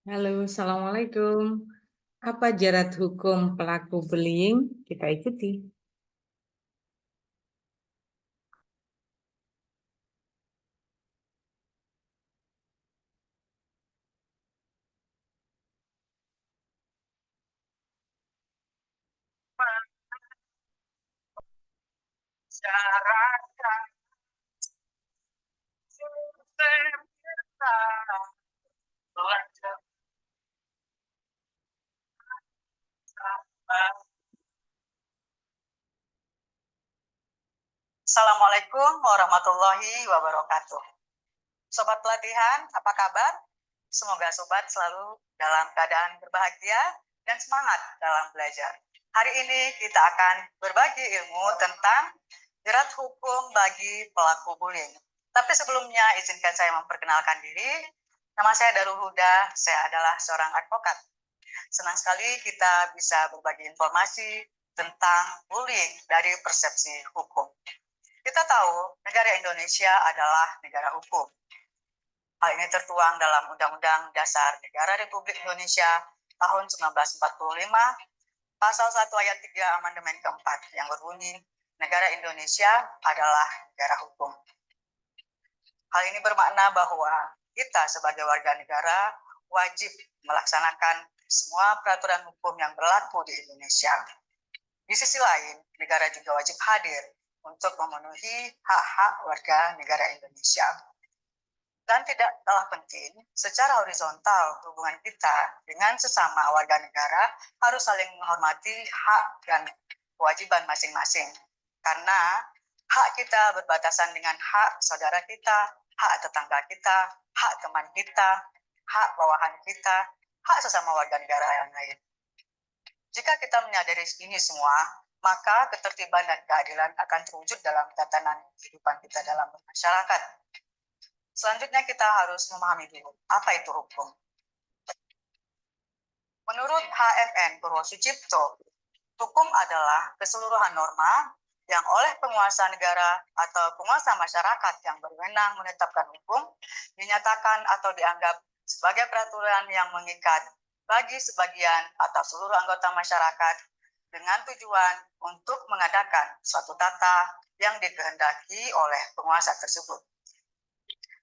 Halo, Assalamualaikum. Apa jerat hukum pelaku bullying? Kita ikuti. Assalamualaikum warahmatullahi wabarakatuh. Sobat pelatihan, apa kabar? Semoga sobat selalu dalam keadaan berbahagia dan semangat dalam belajar. Hari ini kita akan berbagi ilmu tentang jerat hukum bagi pelaku bullying. Tapi sebelumnya izinkan saya memperkenalkan diri. Nama saya Darul Huda, saya adalah seorang advokat. Senang sekali kita bisa berbagi informasi tentang bullying dari persepsi hukum. Kita tahu negara Indonesia adalah negara hukum. Hal ini tertuang dalam Undang-Undang Dasar Negara Republik Indonesia tahun 1945, pasal 1 ayat 3 amandemen keempat yang berbunyi, negara Indonesia adalah negara hukum. Hal ini bermakna bahwa kita sebagai warga negara wajib melaksanakan semua peraturan hukum yang berlaku di Indonesia. Di sisi lain, negara juga wajib hadir untuk memenuhi hak-hak warga negara Indonesia. Dan tidak kalah penting, secara horizontal hubungan kita dengan sesama warga negara harus saling menghormati hak dan kewajiban masing-masing. Karena hak kita berbatasan dengan hak saudara kita, hak tetangga kita, hak teman kita, hak bawahan kita, hak sesama warga negara yang lain. Jika kita menyadari ini semua, maka ketertiban dan keadilan akan terwujud dalam tatanan kehidupan kita dalam masyarakat. Selanjutnya kita harus memahami dulu, apa itu hukum. Menurut HMN Purwosucipto, hukum adalah keseluruhan norma yang oleh penguasa negara atau penguasa masyarakat yang berwenang menetapkan hukum, dinyatakan atau dianggap sebagai peraturan yang mengikat bagi sebagian atau seluruh anggota masyarakat dengan tujuan untuk mengadakan suatu tata yang dikehendaki oleh penguasa tersebut.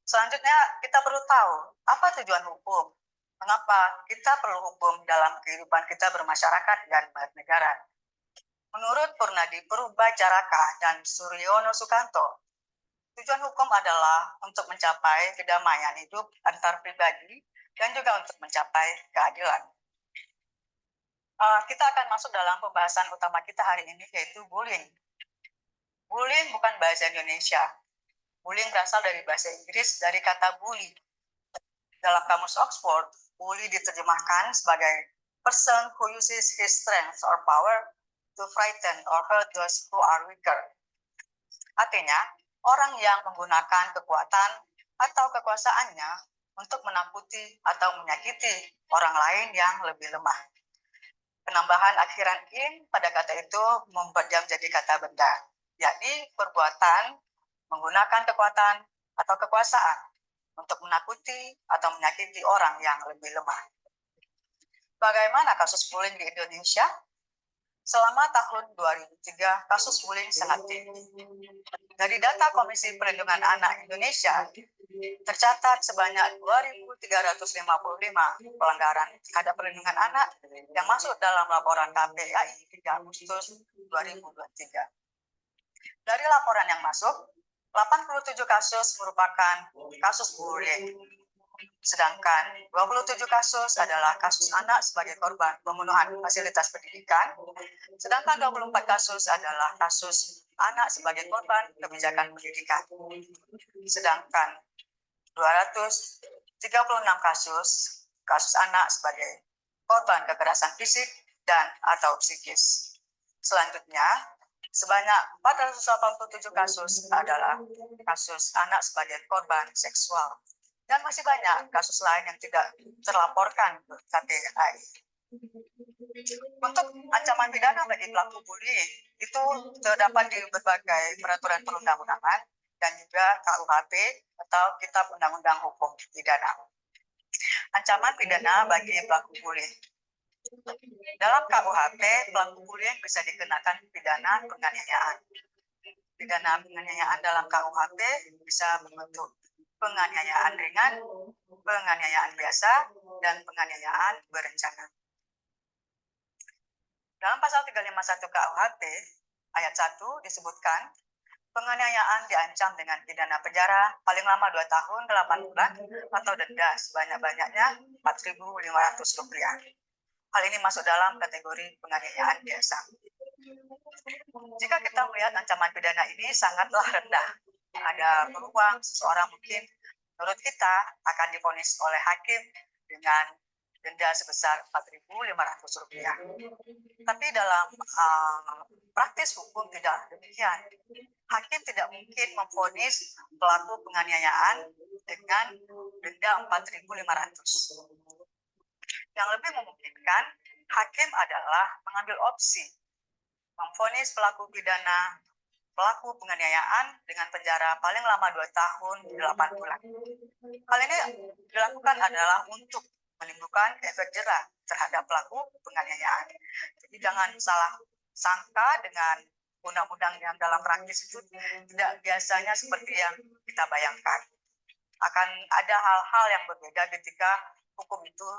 Selanjutnya, kita perlu tahu apa tujuan hukum. Mengapa kita perlu hukum dalam kehidupan kita bermasyarakat dan bernegara. Menurut Purnadi Purbacaraka dan Suryono Sukanto, tujuan hukum adalah untuk mencapai kedamaian hidup antar pribadi dan juga untuk mencapai keadilan. Kita akan masuk dalam pembahasan utama kita hari ini, yaitu bullying. Bullying bukan bahasa Indonesia. Bullying berasal dari bahasa Inggris dari kata bully. Dalam kamus Oxford, bully diterjemahkan sebagai person who uses his strength or power to frighten or hurt those who are weaker. Artinya, orang yang menggunakan kekuatan atau kekuasaannya untuk menakuti atau menyakiti orang lain yang lebih lemah. Penambahan akhiran in pada kata itu membuat dia menjadi kata benda, yakni perbuatan menggunakan kekuatan atau kekuasaan untuk menakuti atau menyakiti orang yang lebih lemah. Bagaimana kasus bullying di Indonesia? Selama tahun 2003, kasus bullying sangat tinggi. Dari data Komisi Perlindungan Anak Indonesia, tercatat sebanyak 2.355 pelanggaran terhadap perlindungan anak yang masuk dalam laporan KPAI 3 Agustus 2023. Dari laporan yang masuk, 87 kasus merupakan kasus bullying, sedangkan 27 kasus adalah kasus anak sebagai korban pembunuhan fasilitas pendidikan, sedangkan 24 kasus adalah kasus anak sebagai korban kebijakan pendidikan, sedangkan 236 kasus anak sebagai korban kekerasan fisik dan atau psikis. Selanjutnya, sebanyak 487 kasus adalah kasus anak sebagai korban seksual. Dan masih banyak kasus lain yang tidak terlaporkan ke KPAI. Untuk ancaman pidana bagi pelaku bullying itu terdapat di berbagai peraturan perundang-undangan dan juga KUHP atau Kitab Undang-Undang Hukum Pidana. Ancaman pidana bagi pelaku bullying. Dalam KUHP, pelaku bullying bisa dikenakan pidana penganiayaan. Pidana penganiayaan dalam KUHP bisa berbentuk penganiayaan ringan, penganiayaan biasa, dan penganiayaan berencana. Dalam pasal 351 KUHP, ayat 1 disebutkan, penganiayaan diancam dengan pidana penjara paling lama 2 tahun 8 bulan atau denda sebanyak-banyaknya Rp4.500. Hal ini masuk dalam kategori penganiayaan biasa. Jika kita melihat ancaman pidana ini sangatlah rendah, ada peluang seseorang mungkin menurut kita akan divonis oleh hakim dengan denda sebesar Rp4.500. Tapi dalam praktis hukum tidak demikian. Hakim tidak mungkin memvonis pelaku penganiayaan dengan denda Rp4.500. Yang lebih memungkinkan, hakim adalah mengambil opsi memvonis pelaku penganiayaan dengan penjara paling lama 2 tahun 8 bulan. Hal ini dilakukan adalah untuk menimbulkan efek jera terhadap pelaku penganiayaan. Jadi jangan salah sangka dengan undang-undang yang dalam praktis itu tidak biasanya seperti yang kita bayangkan. Akan ada hal-hal yang berbeda ketika hukum itu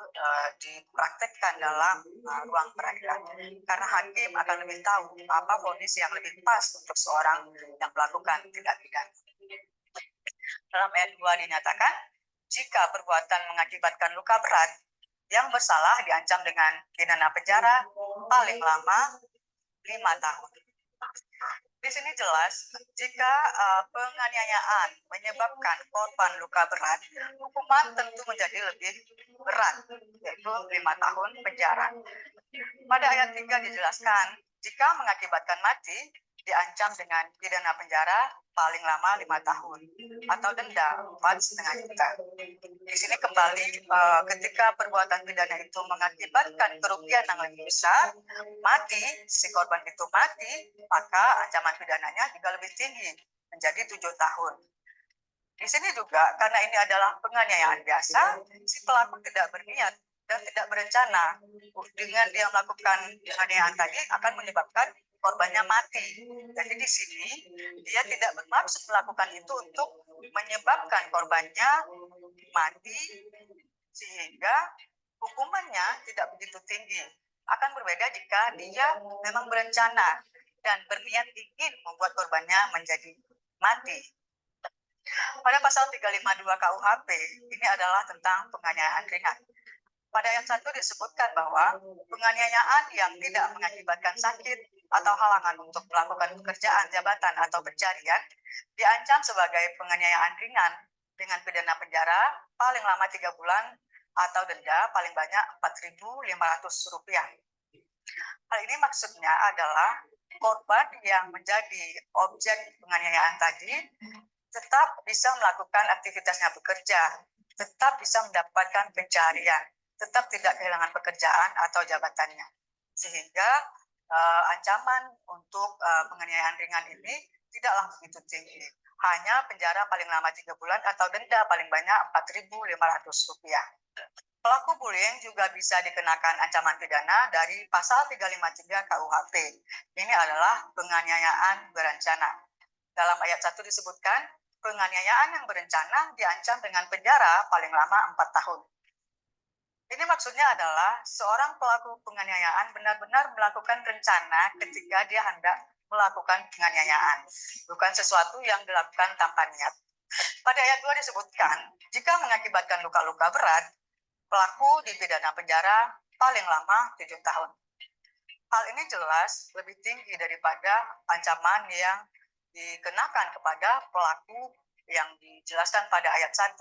dipraktekkan dalam ruang peradilan. Karena hakim akan lebih tahu apa vonis yang lebih pas untuk seorang yang melakukan tindak pidana. Dalam ayat 2 dinyatakan, jika perbuatan mengakibatkan luka berat, yang bersalah diancam dengan pidana penjara paling lama 5 tahun. Di sini jelas, jika penganiayaan menyebabkan korban luka berat, hukuman tentu menjadi lebih berat, yaitu 5 tahun penjara. Pada ayat 3 dijelaskan, jika mengakibatkan mati, diancam dengan pidana penjara paling lama 5 tahun atau denda 4,5 juta. Di sini kembali ketika perbuatan pidana itu mengakibatkan kerugian yang lebih besar, mati, si korban itu mati, maka ancaman pidananya juga lebih tinggi, menjadi 7 tahun. Di sini juga karena ini adalah penganiayaan biasa, si pelaku tidak berniat dan tidak berencana. Dengan dia melakukan penganiayaan tadi akan menyebabkan korbannya mati. Jadi di sini dia tidak bermaksud melakukan itu untuk menyebabkan korbannya mati sehingga hukumannya tidak begitu tinggi. Akan berbeda jika dia memang berencana dan berniat ingin membuat korbannya menjadi mati. Pada pasal 352 KUHP, ini adalah tentang penganiayaan ringan. Pada ayat 1 disebutkan bahwa penganiayaan yang tidak mengakibatkan sakit atau halangan untuk melakukan pekerjaan, jabatan, atau pencarian diancam sebagai penganiayaan ringan dengan pidana penjara paling lama 3 bulan atau denda paling banyak Rp4.500. Hal ini maksudnya adalah korban yang menjadi objek penganiayaan tadi tetap bisa melakukan aktivitasnya bekerja, tetap bisa mendapatkan pencarian, tetap tidak kehilangan pekerjaan atau jabatannya. Sehingga ancaman untuk penganiayaan ringan ini tidaklah begitu tinggi. Hanya penjara paling lama 3 bulan atau denda paling banyak Rp4.500. Pelaku bullying juga bisa dikenakan ancaman pidana dari pasal 353 KUHP. Ini adalah penganiayaan berencana. Dalam ayat 1 disebutkan, penganiayaan yang berencana diancam dengan penjara paling lama 4 tahun. Ini maksudnya adalah seorang pelaku penganiayaan benar-benar melakukan rencana ketika dia hendak melakukan penganiayaan, bukan sesuatu yang dilakukan tanpa niat. Pada ayat 2 disebutkan, jika mengakibatkan luka-luka berat, pelaku dipidana penjara paling lama 7 tahun. Hal ini jelas lebih tinggi daripada ancaman yang dikenakan kepada pelaku yang dijelaskan pada ayat 1.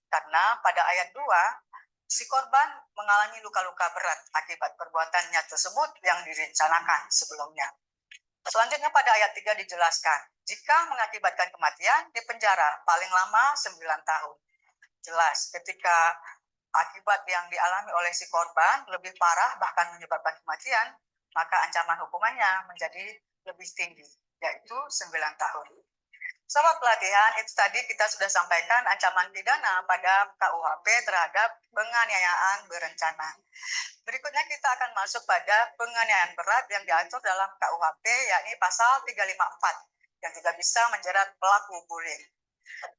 Karena pada ayat 2, si korban mengalami luka-luka berat akibat perbuatannya tersebut yang direncanakan sebelumnya. Selanjutnya pada ayat 3 dijelaskan, jika mengakibatkan kematian, dipenjara paling lama 9 tahun. Jelas, ketika akibat yang dialami oleh si korban lebih parah bahkan menyebabkan kematian, maka ancaman hukumannya menjadi lebih tinggi, yaitu 9 tahun. Sobat pelatihan, itu tadi kita sudah sampaikan ancaman pidana pada KUHP terhadap penganiayaan berencana. Berikutnya kita akan masuk pada penganiayaan berat yang diatur dalam KUHP, yakni pasal 354, yang juga bisa menjerat pelaku bullying.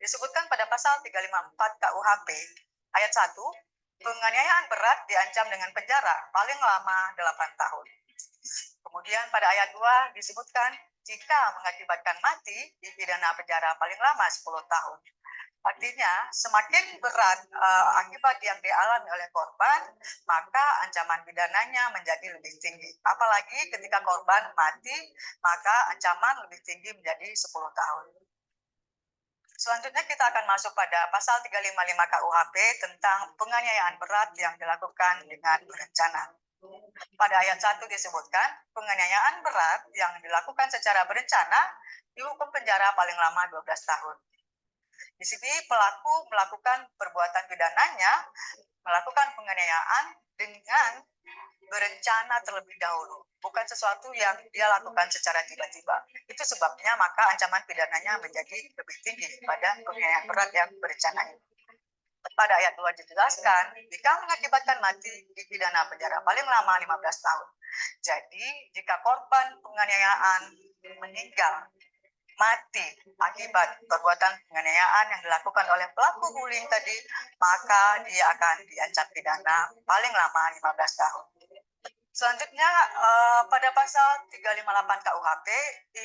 Disebutkan pada pasal 354 KUHP, ayat 1, penganiayaan berat diancam dengan penjara paling lama 8 tahun. Kemudian pada ayat 2 disebutkan, jika mengakibatkan mati, dipidana penjara paling lama 10 tahun. Artinya, semakin berat akibat yang dialami oleh korban, maka ancaman pidananya menjadi lebih tinggi. Apalagi ketika korban mati, maka ancaman lebih tinggi menjadi 10 tahun. Selanjutnya kita akan masuk pada pasal 355 KUHP tentang penganiayaan berat yang dilakukan dengan berencana. Pada ayat 1 disebutkan, penganiayaan berat yang dilakukan secara berencana dihukum penjara paling lama 12 tahun. Di sini pelaku melakukan perbuatan pidananya, melakukan penganiayaan dengan berencana terlebih dahulu, bukan sesuatu yang dia lakukan secara tiba-tiba. Itu sebabnya maka ancaman pidananya menjadi lebih tinggi pada penganiayaan berat yang berencana ini. Pada ayat 2 dijelaskan, jika mengakibatkan mati, dipidana penjara paling lama 15 tahun. Jadi, jika korban penganiayaan meninggal, mati akibat perbuatan penganiayaan yang dilakukan oleh pelaku bullying tadi, maka dia akan diancam pidana paling lama 15 tahun. Selanjutnya, pada pasal 358 KUHP,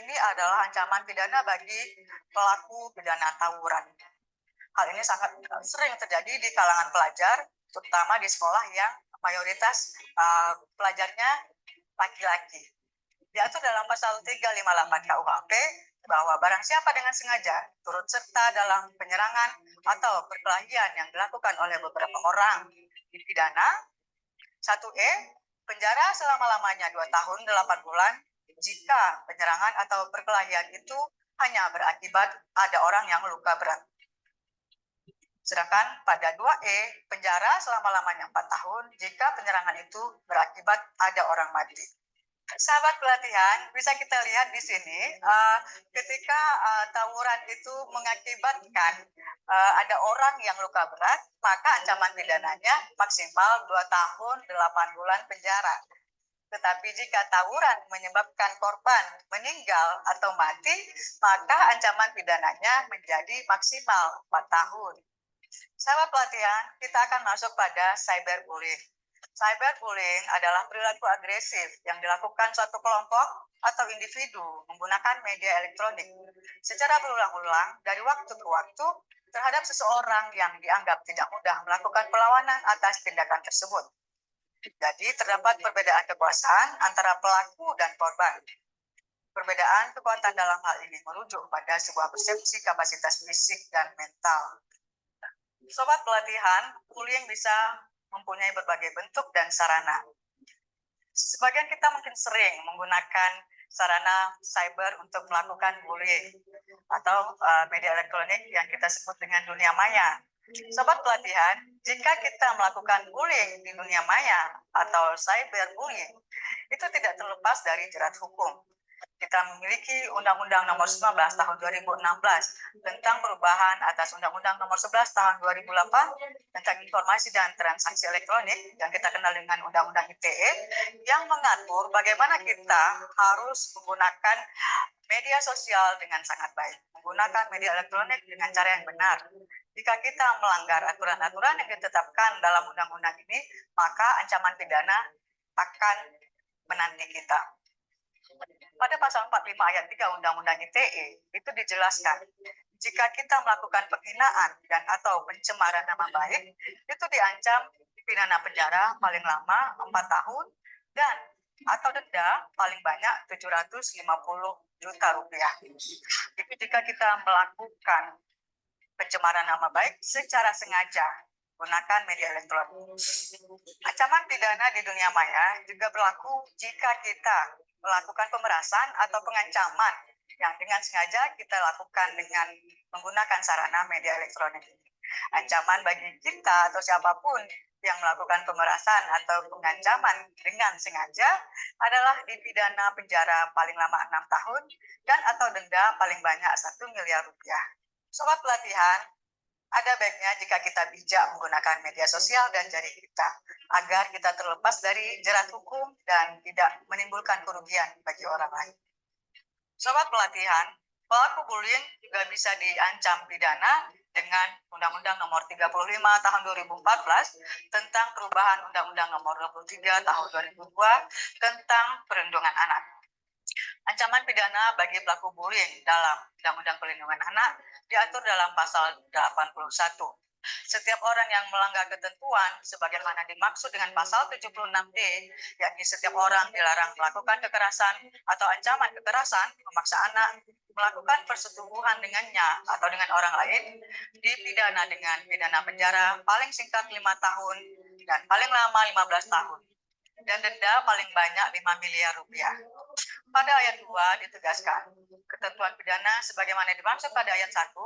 ini adalah ancaman pidana bagi pelaku pidana tawuran. Hal ini sangat sering terjadi di kalangan pelajar, terutama di sekolah yang mayoritas pelajarnya laki-laki. Diatur dalam pasal 358 KUHP bahwa barang siapa dengan sengaja turut serta dalam penyerangan atau perkelahian yang dilakukan oleh beberapa orang dipidana 1E, penjara selama-lamanya 2 tahun 8 bulan jika penyerangan atau perkelahian itu hanya berakibat ada orang yang luka berat. Sedangkan pada 2E, penjara selama-lamanya 4 tahun jika penyerangan itu berakibat ada orang mati. Sahabat pelatihan, bisa kita lihat di sini ketika tawuran itu mengakibatkan ada orang yang luka berat, maka ancaman pidananya maksimal 2 tahun 8 bulan penjara. Tetapi jika tawuran menyebabkan korban meninggal atau mati, maka ancaman pidananya menjadi maksimal 4 tahun. Sahabat pelatihan, kita akan masuk pada cyberbullying. Cyberbullying adalah perilaku agresif yang dilakukan suatu kelompok atau individu menggunakan media elektronik secara berulang-ulang dari waktu ke waktu terhadap seseorang yang dianggap tidak mudah melakukan perlawanan atas tindakan tersebut. Jadi terdapat perbedaan kekuasaan antara pelaku dan korban. Perbedaan kekuatan dalam hal ini merujuk pada sebuah persepsi kapasitas fisik dan mental. Sobat pelatihan, bullying bisa mempunyai berbagai bentuk dan sarana. Sebagian kita mungkin sering menggunakan sarana cyber untuk melakukan bullying atau media elektronik yang kita sebut dengan dunia maya. Sobat pelatihan, jika kita melakukan bullying di dunia maya atau cyberbullying, itu tidak terlepas dari jerat hukum. Kita memiliki Undang-Undang Nomor 19 Tahun 2016 tentang perubahan atas Undang-Undang Nomor 11 Tahun 2008 tentang informasi dan transaksi elektronik yang kita kenal dengan Undang-Undang ITE yang mengatur bagaimana kita harus menggunakan media sosial dengan sangat baik, menggunakan media elektronik dengan cara yang benar. Jika kita melanggar aturan-aturan yang ditetapkan dalam undang-undang ini, maka ancaman pidana akan menanti kita. Pada pasal 45 ayat 3 Undang-Undang ITE itu dijelaskan, jika kita melakukan penghinaan dan atau pencemaran nama baik, itu diancam pidana penjara paling lama 4 tahun dan atau denda paling banyak 750 juta rupiah. Itu jika kita melakukan pencemaran nama baik secara sengaja gunakan media elektronik. Ancaman pidana di dunia maya juga berlaku jika kita melakukan pemerasan atau pengancaman yang dengan sengaja kita lakukan dengan menggunakan sarana media elektronik. Ancaman bagi kita atau siapapun yang melakukan pemerasan atau pengancaman dengan sengaja adalah dipidana penjara paling lama 6 tahun dan atau denda paling banyak 1 miliar rupiah. Sobat pelatihan, ada baiknya jika kita bijak menggunakan media sosial dan jari kita agar kita terlepas dari jerat hukum dan tidak menimbulkan kerugian bagi orang lain. Sobat pelatihan, pelaku bullying juga bisa diancam pidana dengan Undang-Undang Nomor 35 Tahun 2014 tentang perubahan Undang-Undang Nomor 23 Tahun 2002 tentang perlindungan anak. Ancaman pidana bagi pelaku bullying dalam Undang-Undang Perlindungan Anak diatur dalam pasal 81. Setiap orang yang melanggar ketentuan sebagaimana dimaksud dengan pasal 76D, yakni setiap orang dilarang melakukan kekerasan atau ancaman kekerasan, memaksa anak, melakukan persetubuhan dengannya atau dengan orang lain, dipidana dengan pidana penjara paling singkat 5 tahun dan paling lama 15 tahun, dan denda paling banyak 5 miliar rupiah. Pada ayat 2 ditegaskan, ketentuan pidana sebagaimana dimaksud pada ayat 1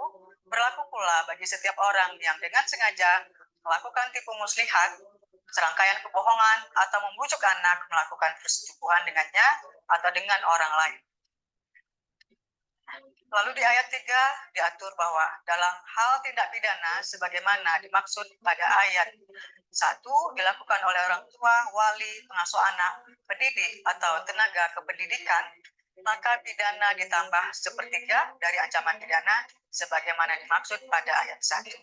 berlaku pula bagi setiap orang yang dengan sengaja melakukan tipu muslihat, serangkaian kebohongan, atau membujuk anak melakukan persetubuhan dengannya atau dengan orang lain. Lalu di ayat 3 diatur bahwa dalam hal tindak pidana sebagaimana dimaksud pada ayat 1 dilakukan oleh orang tua, wali, pengasuh anak, pendidik, atau tenaga kependidikan, maka pidana ditambah sepertiga dari ancaman pidana sebagaimana dimaksud pada ayat 1.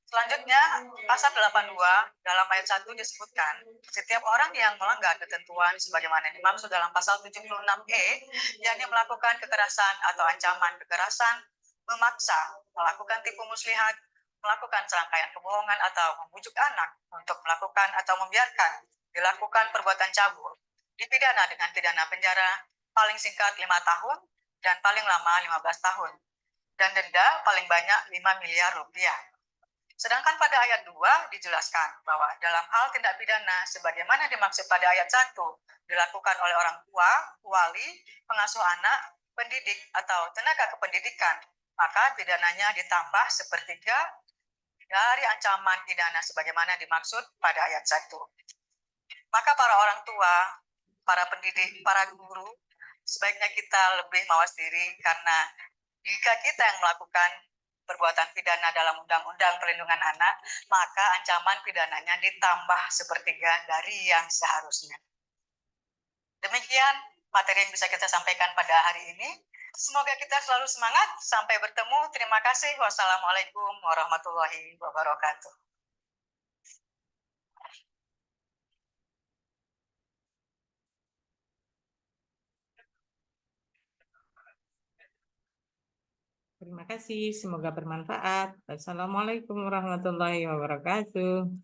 Selanjutnya, pasal 82 dalam ayat 1 disebutkan, setiap orang yang melanggar ketentuan sebagaimana dimaksud dalam pasal 76E, yakni melakukan kekerasan atau ancaman kekerasan, memaksa, melakukan tipu muslihat, melakukan serangkaian kebohongan atau membujuk anak untuk melakukan atau membiarkan dilakukan perbuatan cabul, dipidana dengan pidana penjara paling singkat 5 tahun dan paling lama 15 tahun, dan denda paling banyak 5 miliar rupiah. Sedangkan pada ayat 2 dijelaskan bahwa dalam hal tindak pidana sebagaimana dimaksud pada ayat 1 dilakukan oleh orang tua, wali, pengasuh anak, pendidik, atau tenaga kependidikan, maka pidananya ditambah sepertiga dari ancaman pidana sebagaimana dimaksud pada ayat 1. Maka para orang tua, para pendidik, para guru, sebaiknya kita lebih mawas diri karena jika kita yang melakukan perbuatan pidana dalam Undang-Undang Perlindungan Anak, maka ancaman pidananya ditambah sepertiga dari yang seharusnya. Demikian materi yang bisa kita sampaikan pada hari ini. Semoga kita selalu semangat. Sampai bertemu. Terima kasih. Wassalamualaikum warahmatullahi wabarakatuh. Terima kasih, semoga bermanfaat. Assalamualaikum warahmatullahi wabarakatuh.